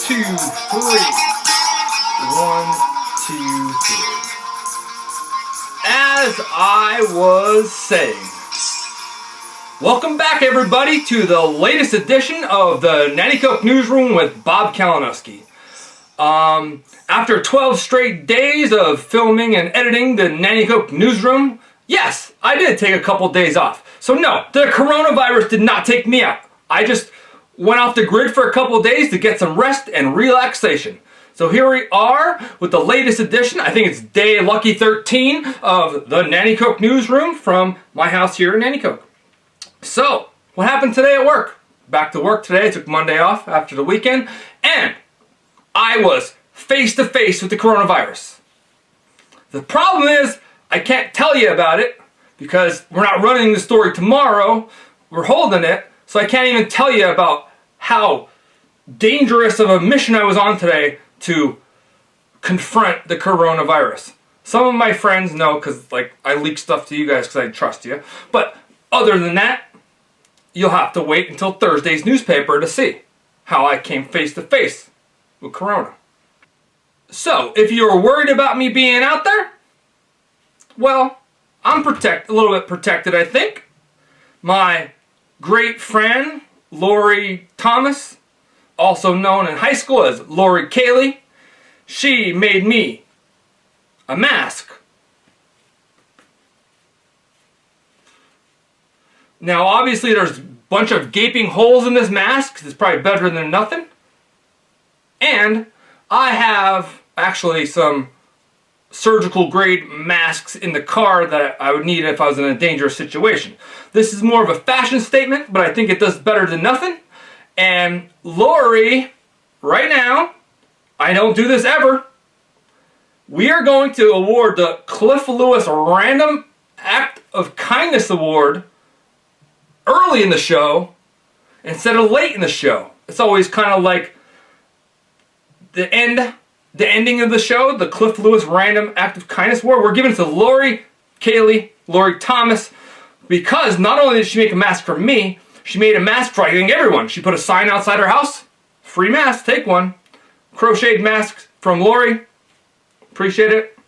2, 3. 1, 2, 3. As I was saying, welcome back everybody to the latest edition of the Nanticoke Newsroom with Bob Kalinowski. After 12 straight days of filming and editing the Nanticoke Newsroom, yes, I did take a couple days off. So no, the coronavirus did not take me out. I just went off the grid for a couple days to get some rest and relaxation. So here we are with the latest edition. I think it's day lucky 13 of the Nanticoke Newsroom from my house here in Nanticoke. So, what happened today at work? Back to work today. I took Monday off after the weekend, and I was face to face with the coronavirus. The problem is, I can't tell you about it because we're not running the story tomorrow. We're holding it, so I can't even tell you about how dangerous of a mission I was on today to confront the coronavirus. Some of my friends know because I leak stuff to you guys because I trust you. But other than that, you'll have to wait until Thursday's newspaper to see how I came face to face with corona. So, if you were worried about me being out there, well, I'm a little bit protected, I think. My great friend, Lori Thomas, also known in high school as Lori Cayley, she made me a mask. Now obviously there's a bunch of gaping holes in this mask. It's probably better than nothing. And I have actually some surgical grade masks in the car that I would need if I was in a dangerous situation. This is more of a fashion statement, but I think it does better than nothing. And Lori, right now, I don't do this ever, we are going to award the Cliff Lewis Random Act of Kindness Award early in the show instead of late in the show. It's always kind of like the ending of the show, the Cliff Lewis Random Act of Kindness Award. We're giving it to Lori Cayley, Lori Thomas, because not only did she make a mask for me, she made a mask for I think everyone. She put a sign outside her house. Free mask, take one. Crocheted mask from Lori. Appreciate it.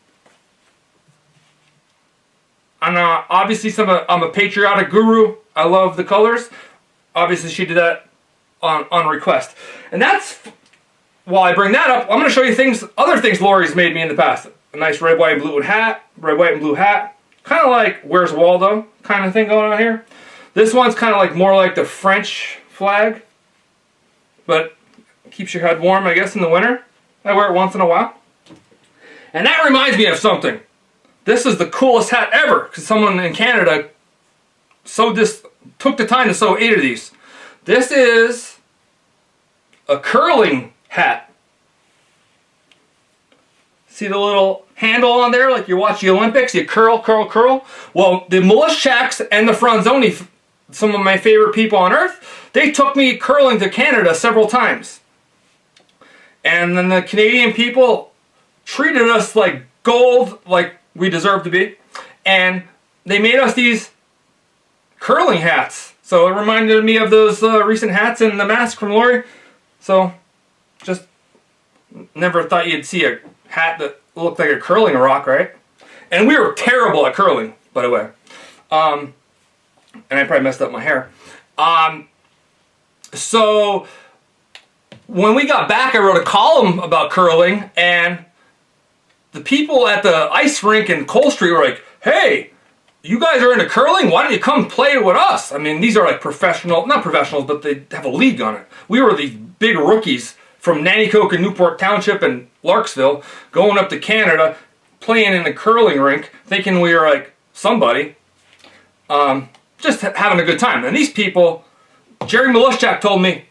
And obviously I'm a patriotic guru. I love the colors. Obviously she did that on request. And that's, while I bring that up, I'm going to show you other things Lori's made me in the past. A nice red, white, and blue hat. Red, white, and blue hat. Kind of like Where's Waldo kind of thing going on here. This one's kind of more like the French flag, but keeps your head warm, I guess, in the winter. I wear it once in a while. And that reminds me of something. This is the coolest hat ever, because someone in Canada took the time to sew 8 of these. This is a curling hat. See the little handle on there, like you watch the Olympics, you curl, curl, curl. Well, the Milishchaks and the Franzoni, some of my favorite people on earth, they took me curling to Canada several times. And then the Canadian people treated us like gold, like we deserve to be. And they made us these curling hats. So it reminded me of those recent hats and the mask from Lori. So just never thought you'd see a hat that looked like a curling rock, right? And we were terrible at curling, by the way. And I probably messed up my hair. So when we got back, I wrote a column about curling, and the people at the ice rink in Cole Street were like, hey, you guys are into curling? Why don't you come play with us? I mean, these are like not professionals, but they have a league on it. We were these big rookies from Nanticoke and Newport Township and Larksville going up to Canada, playing in the curling rink, thinking we were like somebody. Just having a good time. And these people, Jerry Milishchak told me,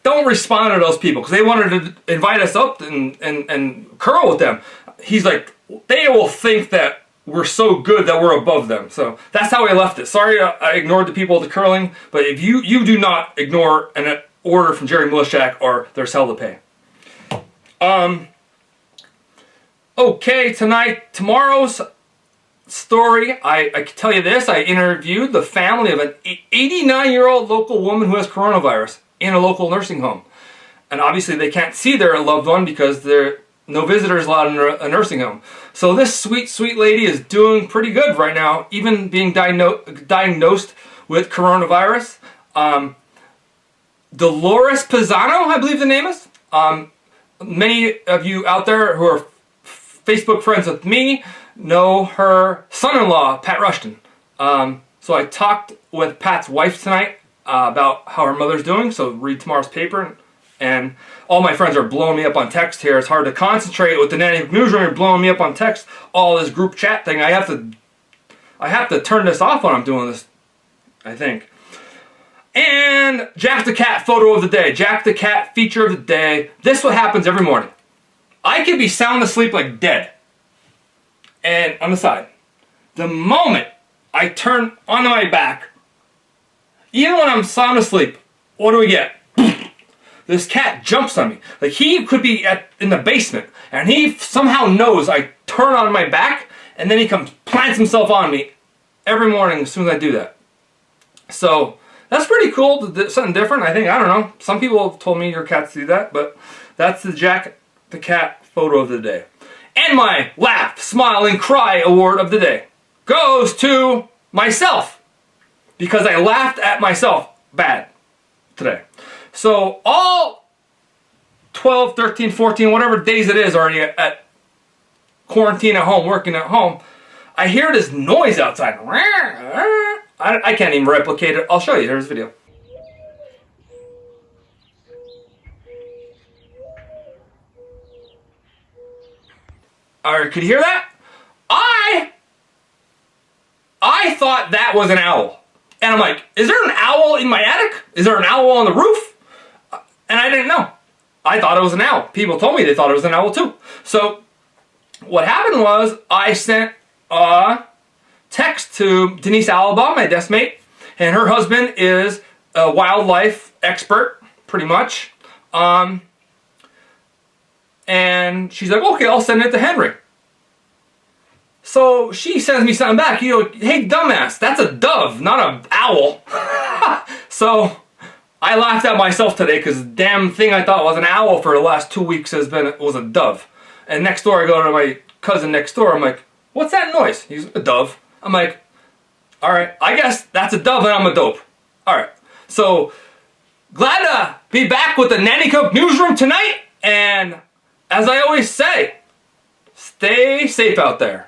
don't respond to those people because they wanted to invite us up and curl with them. He's like, they will think that we're so good that we're above them. So that's how I left it. Sorry I ignored the people at the curling, but if you do not ignore an order from Jerry Milishchak or there's hell to pay. Okay, tomorrow's story, I can tell you this. I interviewed the family of an 89-year-old local woman who has coronavirus in a local nursing home. And obviously they can't see their loved one because there are no visitors allowed in a nursing home. So this sweet, sweet lady is doing pretty good right now, even being diagnosed with coronavirus. Dolores Pisano, I believe the name is. Many of you out there who are Facebook friends with me know her son-in-law, Pat Rushton. So I talked with Pat's wife tonight about how her mother's doing, so read tomorrow's paper. And all my friends are blowing me up on text here. It's hard to concentrate with the Nanticoke Newsroom. You're blowing me up on text. All this group chat thing. I have to turn this off when I'm doing this, I think. And Jack the Cat photo of the day. Jack the Cat feature of the day. This is what happens every morning. I could be sound asleep like dead. And on the side. The moment I turn onto my back, even when I'm sound asleep, what do we get? This cat jumps on me. Like he could be in the basement and he somehow knows I turn on my back and then he comes, plants himself on me every morning as soon as I do that. So that's pretty cool. Something different, I think. I don't know. Some people have told me your cats do that, but that's the Jack the Cat photo of the day. And my laugh, smile, and cry award of the day goes to myself because I laughed at myself bad today. So all 12, 13, 14, whatever days it is already at quarantine at home, working at home, I hear this noise outside. I can't even replicate it. I'll show you. Here's a video. Alright, could you hear that? I thought that was an owl. And I'm like, is there an owl in my attic? Is there an owl on the roof? And I didn't know. I thought it was an owl. People told me they thought it was an owl too. So what happened was I sent a text to Denise Alaba, my desk mate, and her husband is a wildlife expert, pretty much. And she's like, okay, I'll send it to Henry. So she sends me something back. You know, hey, dumbass, that's a dove, not an owl. So I laughed at myself today because the damn thing I thought was an owl for the last 2 weeks was a dove. And next door, I go to my cousin next door. I'm like, what's that noise? He's a dove. I'm like, all right, I guess that's a dove and I'm a dope. All right. So glad to be back with the Nanticoke Newsroom tonight. And as I always say, stay safe out there.